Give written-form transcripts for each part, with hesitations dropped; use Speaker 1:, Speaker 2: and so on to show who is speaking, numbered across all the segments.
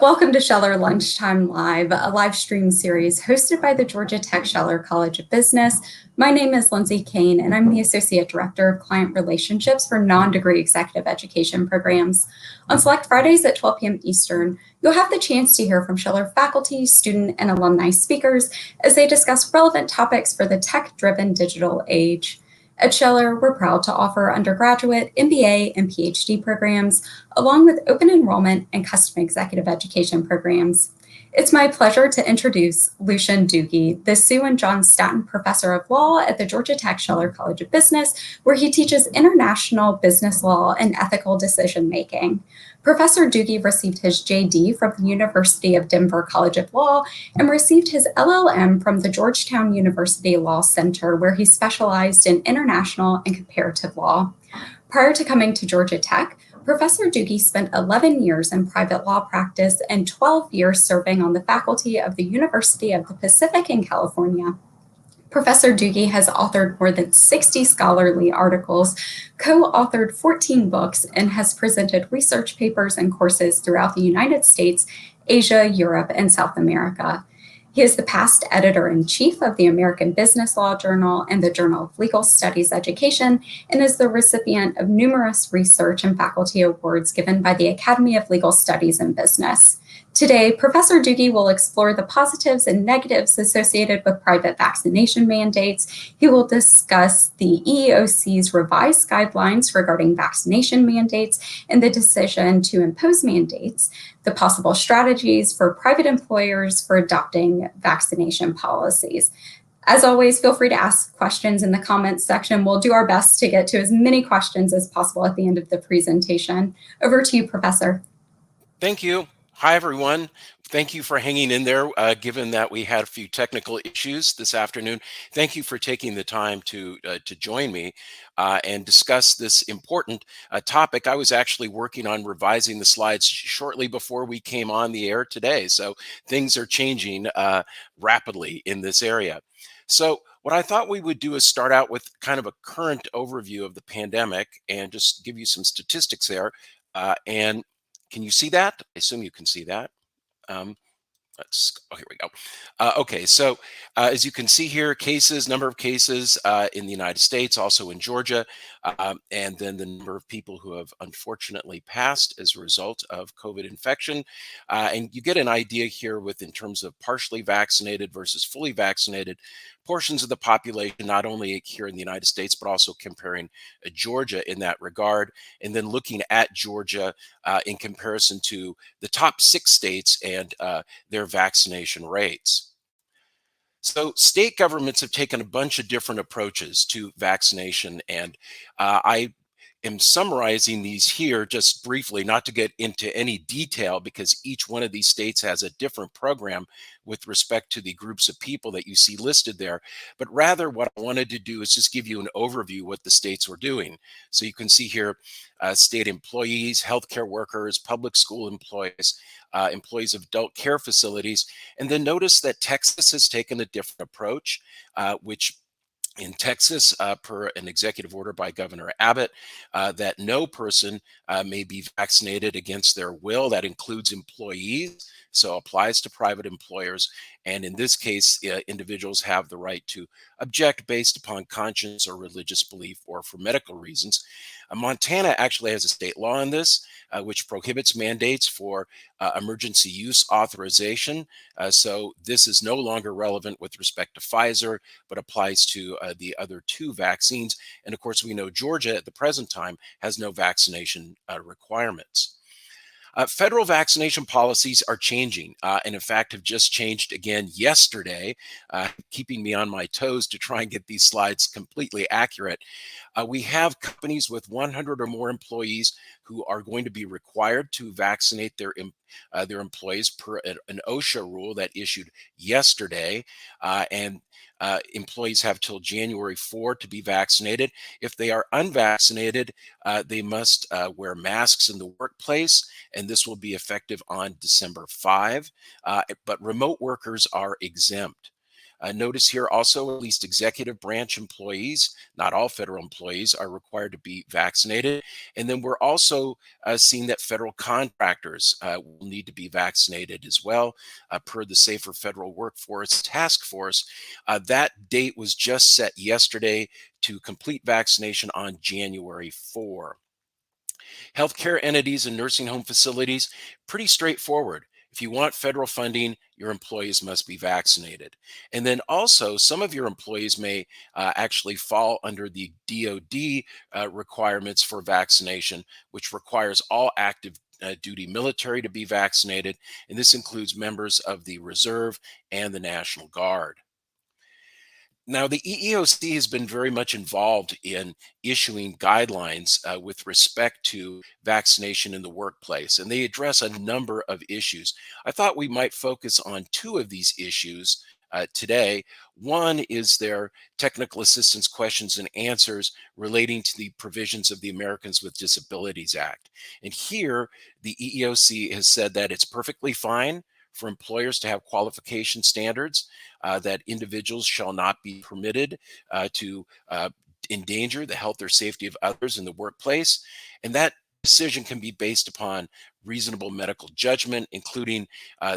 Speaker 1: Welcome to Scheller Lunchtime Live, a live stream series hosted by the Georgia Tech Scheller College of Business. My name is Lindsay Kane, and I'm the Associate Director of Client Relationships for non-degree executive education programs. On select Fridays at 12 p.m. Eastern, you'll have the chance to hear from Scheller faculty, student, and alumni speakers as they discuss relevant topics for the tech-driven digital age. At Scheller, we're proud to offer undergraduate, MBA, and PhD programs, along with open enrollment and custom executive education programs. It's my pleasure to introduce Lucien Dhooge, the Sue and John Staton Professor of Law at the Georgia Tech Scheller College of Business, where he teaches international business law and ethical decision-making. Professor Dhooge received his JD from the University of Denver College of Law and received his LLM from the Georgetown University Law Center, where he specialized in international and comparative law. Prior to coming to Georgia Tech, Professor Dhooge spent 11 years in private law practice and 12 years serving on the faculty of the University of the Pacific in California. Professor Dhooge has authored more than 60 scholarly articles, co-authored 14 books, and has presented research papers and courses throughout the United States, Asia, Europe, and South America. He is the past editor-in-chief of the American Business Law Journal and the Journal of Legal Studies Education, and is the recipient of numerous research and faculty awards given by the Academy of Legal Studies and Business. Today, Professor Dhooge will explore the positives and negatives associated with private vaccination mandates. He will discuss the EEOC's revised guidelines regarding vaccination mandates and the decision to impose mandates, the possible strategies for private employers for adopting vaccination policies. As always, feel free to ask questions in the comments section. We'll do our best to get to as many questions as possible at the end of the presentation. Over to you, Professor.
Speaker 2: Thank you. Hi, everyone. Thank you for hanging in there, given that we had a few technical issues this afternoon. Thank you for taking the time to join me and discuss this important topic. I was actually working on revising the slides shortly before we came on the air today, so things are changing rapidly in this area. So what I thought we would do is start out with kind of a current overview of the pandemic and just give you some statistics there. And can you see that? I assume you can see that. Here we go. Okay, so as you can see here, number of cases in the United States, also in Georgia, and then the number of people who have unfortunately passed as a result of COVID infection. And you get an idea here in terms of partially vaccinated versus fully vaccinated portions of the population, not only here in the United States, but also comparing Georgia in that regard, and then looking at Georgia in comparison to the top 6 states and their vaccination rates. So state governments have taken a bunch of different approaches to vaccination, and I am summarizing these here just briefly, not to get into any detail, because each one of these states has a different program with respect to the groups of people that you see listed there. But rather, what I wanted to do is just give you an overview of what the states were doing. So you can see here, state employees, healthcare workers, public school employees, employees of adult care facilities. And then notice that Texas has taken a different approach, which in Texas, per an executive order by Governor Abbott, that no person may be vaccinated against their will. That includes employees, so applies to private employers. And in this case, individuals have the right to object based upon conscience or religious belief or for medical reasons. Montana actually has a state law on this, which prohibits mandates for emergency use authorization. So this is no longer relevant with respect to Pfizer, but applies to the other 2 vaccines. And of course, we know Georgia at the present time has no vaccination requirements. Federal vaccination policies are changing, and in fact have just changed again yesterday, keeping me on my toes to try and get these slides completely accurate. We have companies with 100 or more employees who are going to be required to vaccinate their employees per an OSHA rule that issued yesterday, and employees have till January 4 to be vaccinated. If they are unvaccinated, they must wear masks in the workplace, and this will be effective on December 5. But remote workers are exempt. Notice here also, at least executive branch employees, not all federal employees, are required to be vaccinated. And then we're also seeing that federal contractors will need to be vaccinated as well, per the Safer Federal Workforce Task Force. That date was just set yesterday to complete vaccination on January 4. Healthcare entities and nursing home facilities, pretty straightforward. If you want federal funding, your employees must be vaccinated. And then also, some of your employees may actually fall under the DoD requirements for vaccination, which requires all active duty military to be vaccinated. And this includes members of the Reserve and the National Guard. Now, the EEOC has been very much involved in issuing guidelines with respect to vaccination in the workplace, and they address a number of issues. I thought we might focus on two of these issues today. One is their technical assistance questions and answers relating to the provisions of the Americans with Disabilities Act. And here, the EEOC has said that it's perfectly fine for employers to have qualification standards, that individuals shall not be permitted to endanger the health or safety of others in the workplace. And that decision can be based upon reasonable medical judgment, including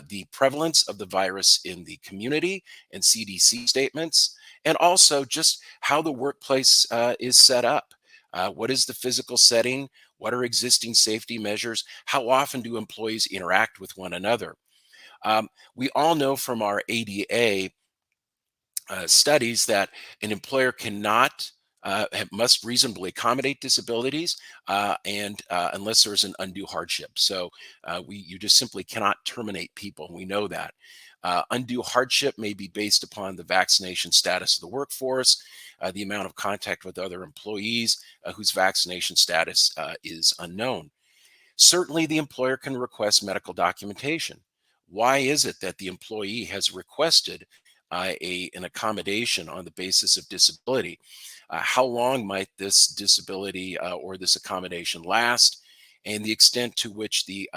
Speaker 2: the prevalence of the virus in the community and CDC statements, and also just how the workplace is set up. What is the physical setting? What are existing safety measures? How often do employees interact with one another? We all know from our ADA studies that an employer must reasonably accommodate disabilities, and unless there's an undue hardship. So you just simply cannot terminate people. We know that. Undue hardship may be based upon the vaccination status of the workforce, the amount of contact with other employees whose vaccination status is unknown. Certainly, the employer can request medical documentation. Why is it that the employee has requested an accommodation on the basis of disability? How long might this disability or this accommodation last? And the extent to which the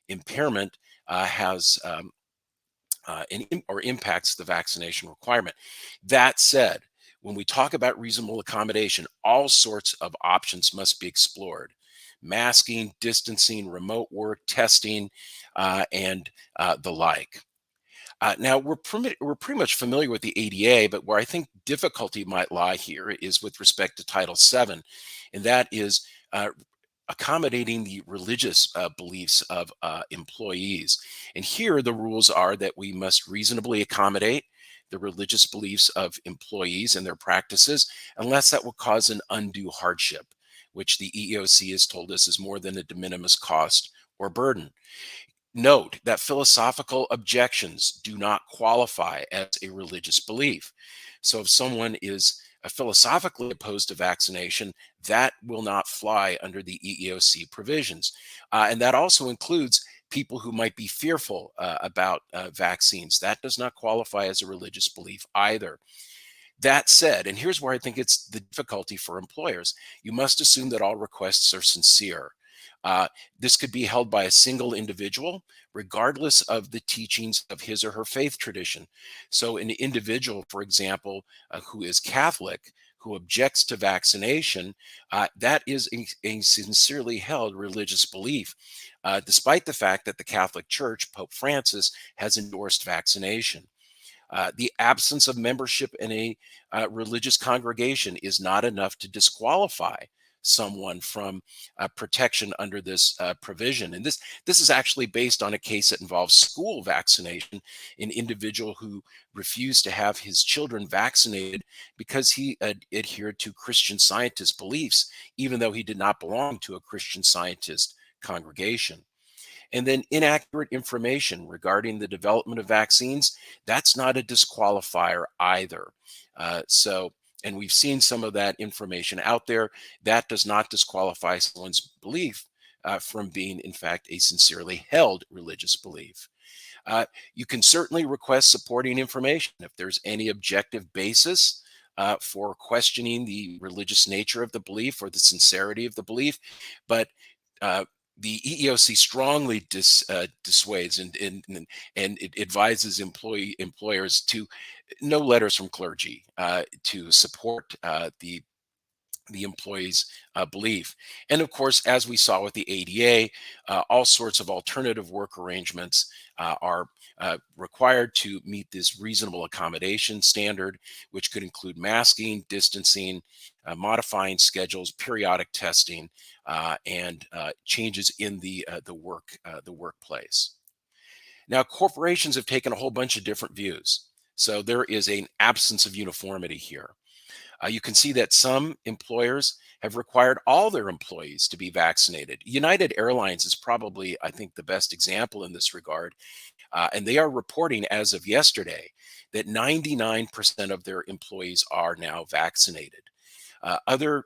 Speaker 2: impairment has or impacts the vaccination requirement. That said, when we talk about reasonable accommodation, all sorts of options must be explored: masking, distancing, remote work, testing, and the like. Now, we're pretty much familiar with the ADA, but where I think difficulty might lie here is with respect to Title VII, and that is accommodating the religious beliefs of employees. And here, the rules are that we must reasonably accommodate the religious beliefs of employees and their practices, unless that will cause an undue hardship, which the EEOC has told us is more than a de minimis cost or burden. Note that philosophical objections do not qualify as a religious belief. So if someone is philosophically opposed to vaccination, that will not fly under the EEOC provisions. And that also includes people who might be fearful about vaccines. That does not qualify as a religious belief either. That said, and here's where I think it's the difficulty for employers, you must assume that all requests are sincere. This could be held by a single individual, regardless of the teachings of his or her faith tradition. So, an individual, for example, who is Catholic, who objects to vaccination, that is a sincerely held religious belief, despite the fact that the Catholic Church, Pope Francis, has endorsed vaccination. The absence of membership in a religious congregation is not enough to disqualify someone from protection under this provision. And this is actually based on a case that involves school vaccination, an individual who refused to have his children vaccinated because he adhered to Christian Scientist beliefs, even though he did not belong to a Christian Scientist congregation. And then inaccurate information regarding the development of vaccines, that's not a disqualifier either. And we've seen some of that information out there. That does not disqualify someone's belief from being, in fact, a sincerely held religious belief. You can certainly request supporting information if there's any objective basis for questioning the religious nature of the belief or the sincerity of the belief. But the EEOC strongly dissuades and it advises employers to no letters from clergy to support the employee's belief. And of course, as we saw with the ADA, all sorts of alternative work arrangements are required to meet this reasonable accommodation standard, which could include masking, distancing, modifying schedules, periodic testing, and changes in the workplace. Now, corporations have taken a whole bunch of different views. So there is an absence of uniformity here. You can see that some employers have required all their employees to be vaccinated. United Airlines is probably, I think, the best example in this regard. And they are reporting as of yesterday that 99% of their employees are now vaccinated. Other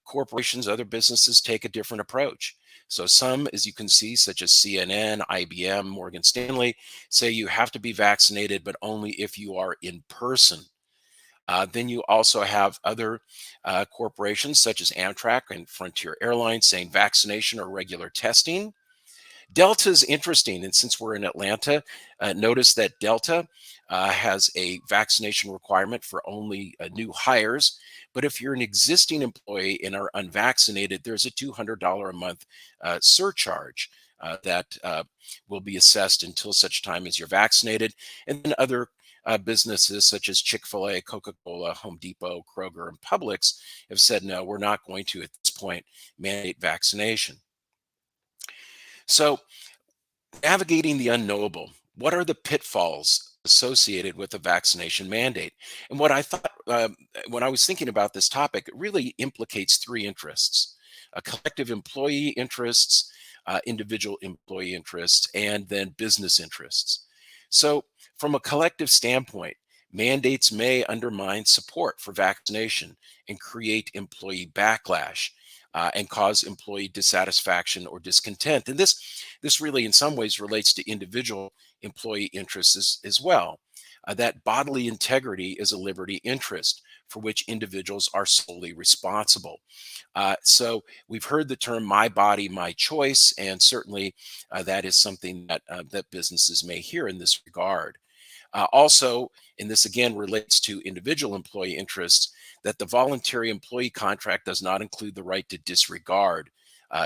Speaker 2: corporations, other businesses take a different approach. So some, as you can see, such as CNN, IBM, Morgan Stanley, say you have to be vaccinated, but only if you are in person. Then you also have other corporations such as Amtrak and Frontier Airlines saying vaccination or regular testing. Delta is interesting, and since we're in Atlanta, notice that Delta has a vaccination requirement for only new hires. But if you're an existing employee and are unvaccinated, there's a $200 a month surcharge that will be assessed until such time as you're vaccinated. And then other businesses such as Chick-fil-A, Coca-Cola, Home Depot, Kroger, and Publix have said, no, we're not going to, at this point, mandate vaccination. So navigating the unknowable, what are the pitfalls associated with a vaccination mandate? And what I thought when I was thinking about this topic, it really implicates three interests: collective employee interests, individual employee interests, and then business interests. So from a collective standpoint, mandates may undermine support for vaccination and create employee backlash. And cause employee dissatisfaction or discontent. And this really, in some ways, relates to individual employee interests as well. That bodily integrity is a liberty interest for which individuals are solely responsible. So we've heard the term "my body, my choice," and certainly that is something that businesses may hear in this regard. Also, and this again relates to individual employee interests, that the voluntary employee contract does not include the right to disregard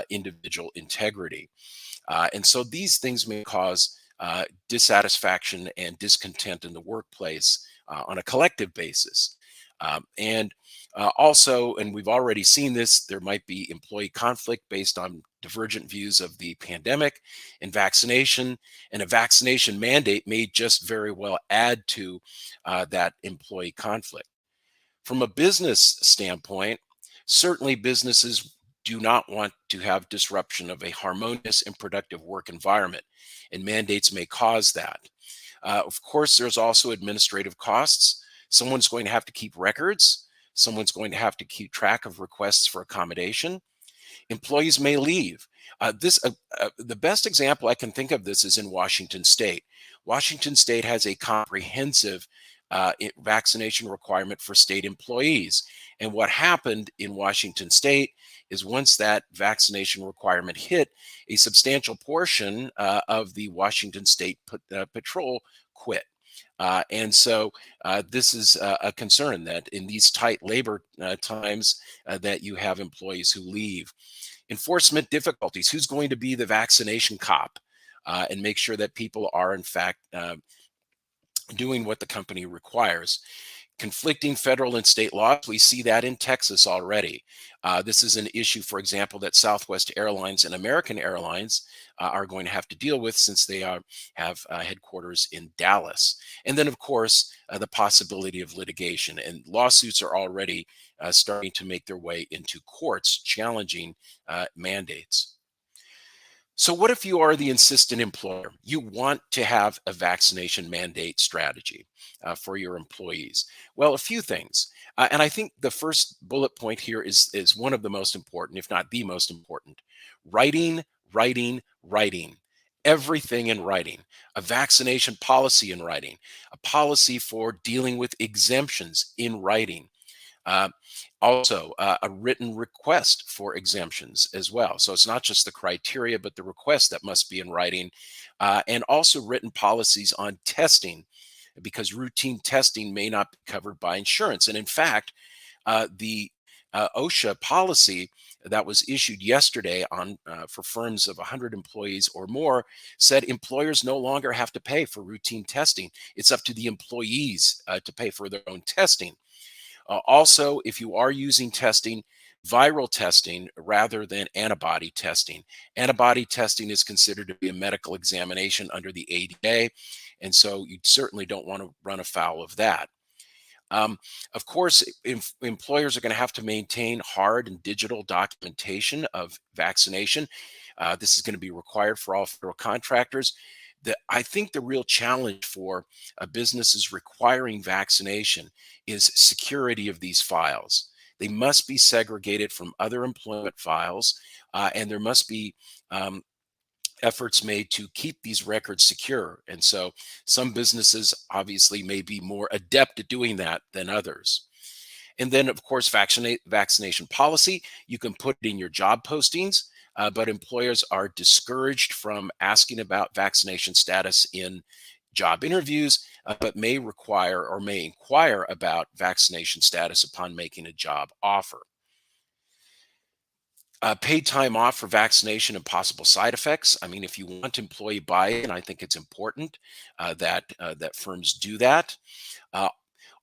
Speaker 2: individual integrity. And so these things may cause dissatisfaction and discontent in the workplace on a collective basis. Also, and we've already seen this, there might be employee conflict based on divergent views of the pandemic and vaccination, and a vaccination mandate may just very well add to that employee conflict. From a business standpoint, certainly businesses do not want to have disruption of a harmonious and productive work environment, and mandates may cause that. Of course, there's also administrative costs. Someone's going to have to keep records. Someone's going to have to keep track of requests for accommodation. Employees may leave. The best example I can think of this is in Washington State. Washington State has a comprehensive vaccination requirement for state employees. And what happened in Washington State is once that vaccination requirement hit, a substantial portion of the Washington State Patrol quit. And so this is a concern that in these tight labor times that you have employees who leave. Enforcement difficulties. Who's going to be the vaccination cop and make sure that people are in fact doing what the company requires? Conflicting federal and state laws. We see that in Texas already. This is an issue, for example, that Southwest Airlines and American Airlines are going to have to deal with, since they have headquarters in Dallas. And then, of course, the possibility of litigation. And lawsuits are already starting to make their way into courts challenging mandates. So what if you are the insistent employer? You want to have a vaccination mandate strategy for your employees. Well, a few things. And I think the first bullet point here is one of the most important, if not the most important. Writing, writing, writing. Everything in writing. A vaccination policy in writing. A policy for dealing with exemptions in writing. Also, a written request for exemptions as well. So it's not just the criteria, but the request that must be in writing, and also written policies on testing, because routine testing may not be covered by insurance. And in fact, the OSHA policy that was issued yesterday on for firms of 100 employees or more said employers no longer have to pay for routine testing. It's up to the employees to pay for their own testing. Also, if you are using testing, viral testing rather than antibody testing. Antibody testing is considered to be a medical examination under the ADA, and so you certainly don't want to run afoul of that. Um, of course, employers are going to have to maintain hard and digital documentation of vaccination. This is going to be required for all federal contractors. I think the real challenge for businesses requiring vaccination is security of these files. They must be segregated from other employment files, and there must be um, efforts made to keep these records secure. And so some businesses obviously may be more adept at doing that than others. And then, of course, vaccination policy, you can put it in your job postings, but employers are discouraged from asking about vaccination status in job interviews, but may require or may inquire about vaccination status upon making a job offer. Paid time off for vaccination and possible side effects. I mean, if you want employee buy-in, I think it's important that firms do that. Uh,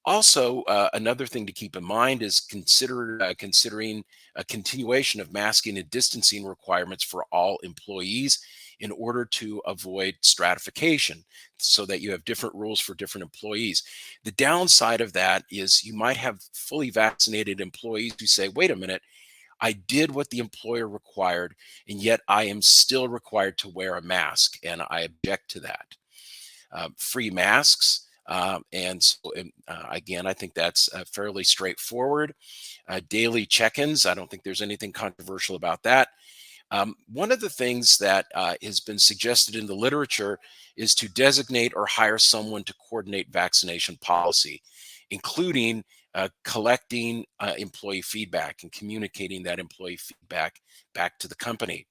Speaker 2: Also, another thing to keep in mind is considering a continuation of masking and distancing requirements for all employees in order to avoid stratification, so that you have different rules for different employees. The downside of that is you might have fully vaccinated employees who say, wait a minute, I did what the employer required, and yet I am still required to wear a mask, and I object to that. Free masks. And so, again, I think that's fairly straightforward. Daily check ins. I don't think there's anything controversial about that. One of the things that has been suggested in the literature is to designate or hire someone to coordinate vaccination policy, including collecting employee feedback and communicating that employee feedback back to the company,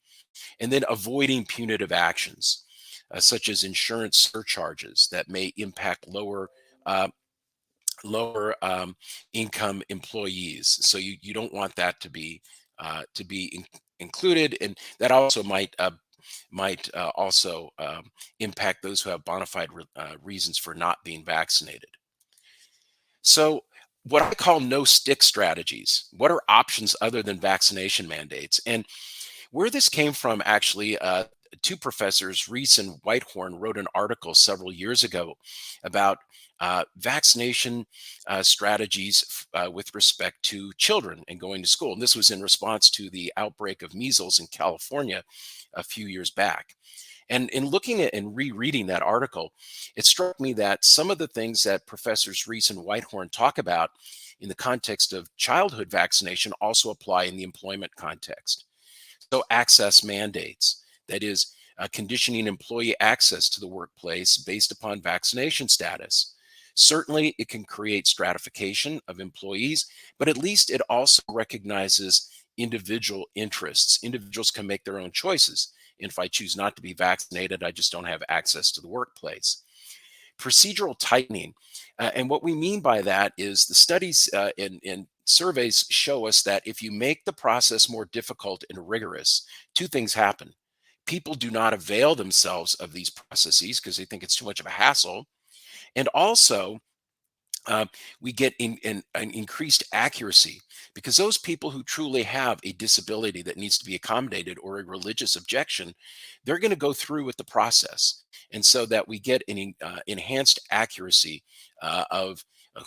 Speaker 2: and then avoiding punitive actions, such as insurance surcharges that may impact uh, lower income employees. So you don't want that to be included, and that also might also impact those who have bona fide reasons for not being vaccinated. So, what I call no stick strategies. What are options other than vaccination mandates? And where this came from, actually, two professors, Reese and Whitehorn, wrote an article several years ago about vaccination strategies with respect to children and going to school. And this was in response to the outbreak of measles in California a few years back. And in looking at and rereading that article, it struck me that some of the things that Professors Reese and Whitehorn talk about in the context of childhood vaccination also apply in the employment context. So, access mandates, that is, conditioning employee access to the workplace based upon vaccination status. Certainly, it can create stratification of employees, but at least it also recognizes individual interests. Individuals can make their own choices. And if I choose not to be vaccinated, I just don't have access to the workplace. Procedural tightening. And what we mean by that is the studies in surveys show us that if you make the process more difficult and rigorous, two things happen. People do not avail themselves of these processes because they think it's too much of a hassle. And also, uh, we get an increased accuracy, because those people who truly have a disability that needs to be accommodated or a religious objection, they're going to go through with the process. And so that we get an enhanced accuracy of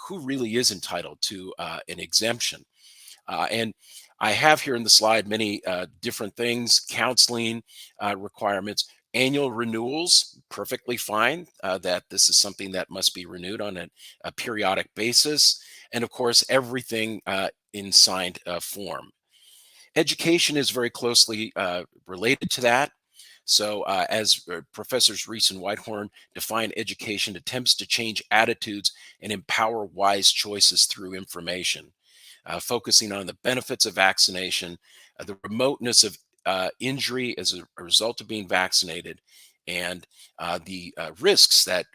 Speaker 2: who really is entitled to an exemption. And I have here in the slide many different things: counseling requirements, annual renewals, perfectly fine, that this is something that must be renewed on a periodic basis. And of course, everything in signed form. Education is very closely related to that. So, as Professors Reese and Whitehorn define education, attempts to change attitudes and empower wise choices through information. focusing on the benefits of vaccination, the remoteness of injury as a result of being vaccinated, and the risks that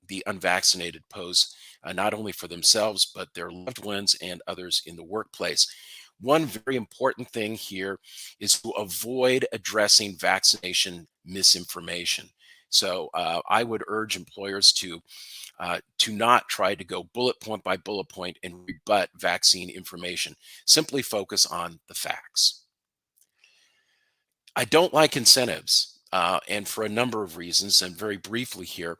Speaker 2: the unvaccinated pose not only for themselves, but their loved ones and others in the workplace. One very important thing here is to avoid addressing vaccination misinformation. So I would urge employers to not try to go bullet point by bullet point and rebut vaccine information. Simply focus on the facts. I don't like incentives, and for a number of reasons, and very briefly here,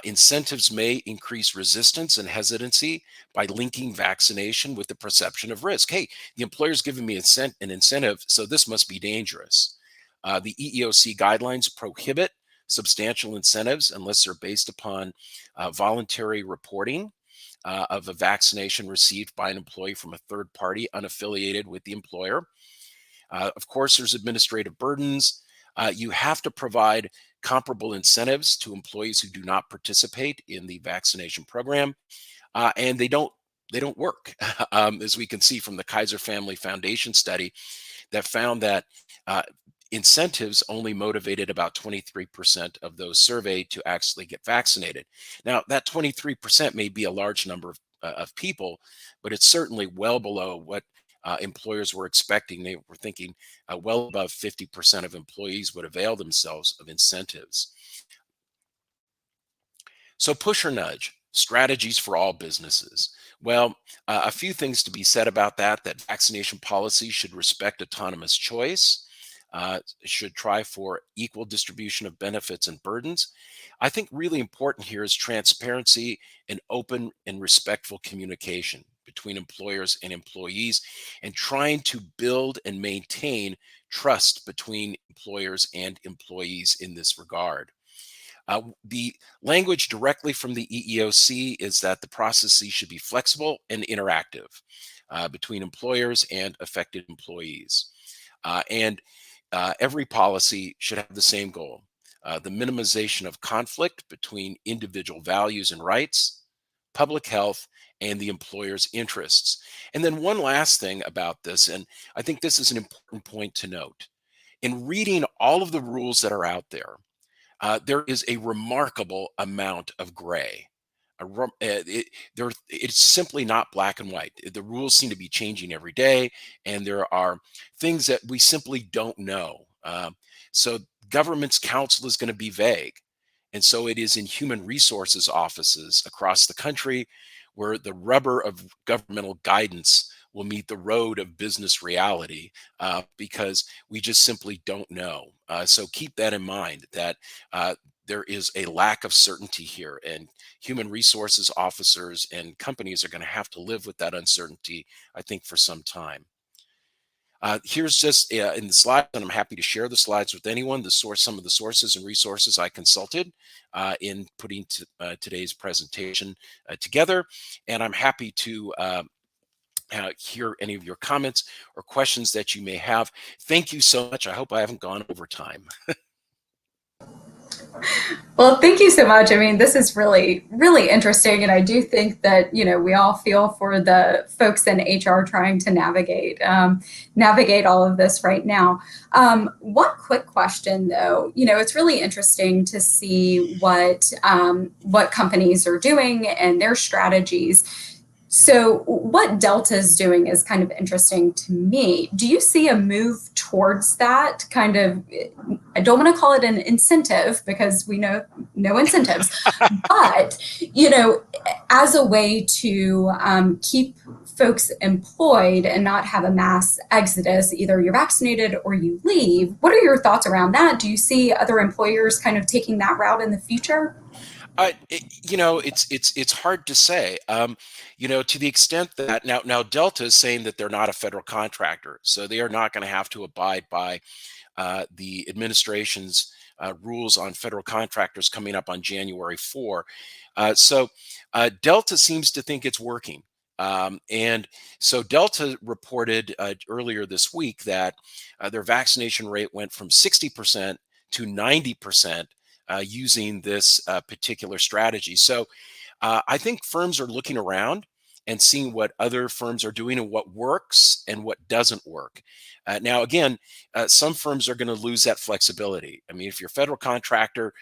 Speaker 2: incentives may increase resistance and hesitancy by linking vaccination with the perception of risk. Hey, the employer's giving me an incentive, so this must be dangerous. The EEOC guidelines prohibit substantial incentives unless they're based upon voluntary reporting of a vaccination received by an employee from a third party unaffiliated with the employer. Of course, there's administrative burdens. You have to provide comparable incentives to employees who do not participate in the vaccination program, and they don't work, as we can see from the Kaiser Family Foundation study that found that incentives only motivated about 23% of those surveyed to actually get vaccinated. Now, that 23% may be a large number of people, but it's certainly well below what employers were expecting. They were thinking well above 50% of employees would avail themselves of incentives. So, push or nudge strategies for all businesses. Well, a few things to be said about that vaccination policy should respect autonomous choice, should try for equal distribution of benefits and burdens. I think really important here is transparency and open and respectful communication between employers and employees, and trying to build and maintain trust between employers and employees in this regard. The language directly from the EEOC is that the processes should be flexible and interactive between employers and affected employees. And every policy should have the same goal, the minimization of conflict between individual values and rights, public health, and the employer's interests. And then one last thing about this, and I think this is an important point to note. In reading all of the rules that are out there, there is a remarkable amount of gray. It's simply not black and white. The rules seem to be changing every day, and there are things that we simply don't know. So government's counsel is going to be vague. And so it is in human resources offices across the country where the rubber of governmental guidance will meet the road of business reality, because we just simply don't know. So keep that in mind, that there is a lack of certainty here, and human resources officers and companies are going to have to live with that uncertainty, I think, for some time. Here's just in the slides, and I'm happy to share the slides with anyone, some of the sources and resources I consulted in putting today's presentation together. And I'm happy to hear any of your comments or questions that you may have. Thank you so much. I hope I haven't gone over time.
Speaker 1: Well, thank you so much. I mean, this is really, really interesting. And I do think that, we all feel for the folks in HR trying to navigate all of this right now. One quick question, though, it's really interesting to see what companies are doing and their strategies. So what Delta's doing is kind of interesting to me. Do you see a move towards that kind of, I don't want to call it an incentive because we know no incentives, but, as a way to keep folks employed and not have a mass exodus, either you're vaccinated or you leave. What are your thoughts around that? Do you see other employers kind of taking that route in the future?
Speaker 2: It's hard to say. To the extent that now Delta is saying that they're not a federal contractor, so they are not going to have to abide by the administration's rules on federal contractors coming up on January 4. So Delta seems to think it's working. And so Delta reported earlier this week that their vaccination rate went from 60% to 90%. Using this particular strategy. So I think firms are looking around and seeing what other firms are doing and what works and what doesn't work. Now, again, some firms are going to lose that flexibility. I mean, if you're a federal contractor,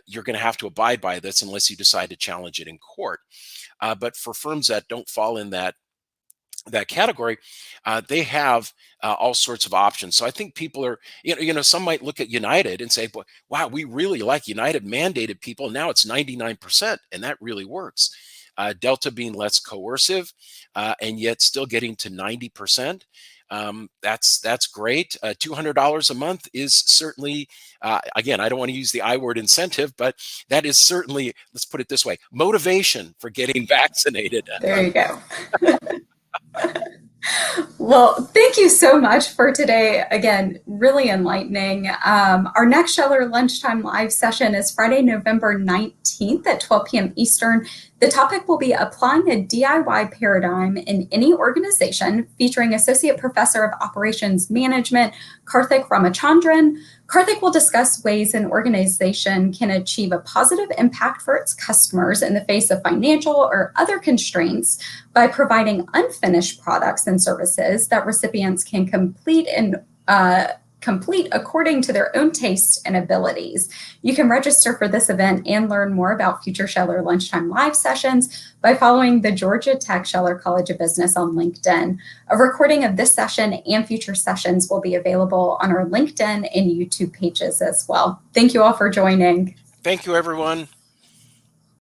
Speaker 2: you're going to have to abide by this unless you decide to challenge it in court. But for firms that don't fall in that category, they have all sorts of options. So I think people are, some might look at United and say, "Boy, wow, we really like United mandated people. Now it's 99%, and that really works." Delta being less coercive, and yet still getting to 90%. That's great. $200 a month is certainly, again, I don't want to use the I word incentive, but that is certainly, let's put it this way, motivation for getting vaccinated.
Speaker 1: There you go. Well, thank you so much for today. Again, really enlightening. Our next Scheller Lunchtime Live session is Friday, November 19th at 12 p.m. Eastern. The topic will be applying a DIY paradigm in any organization, featuring Associate Professor of Operations Management, Karthik Ramachandran. Karthik will discuss ways an organization can achieve a positive impact for its customers in the face of financial or other constraints by providing unfinished products and services that recipients can complete according to their own taste and abilities. You can register for this event and learn more about future Scheller Lunchtime Live sessions by following the Georgia Tech Scheller College of Business on LinkedIn. A recording of this session and future sessions will be available on our LinkedIn and YouTube pages as well. Thank you all for joining.
Speaker 2: Thank you, everyone.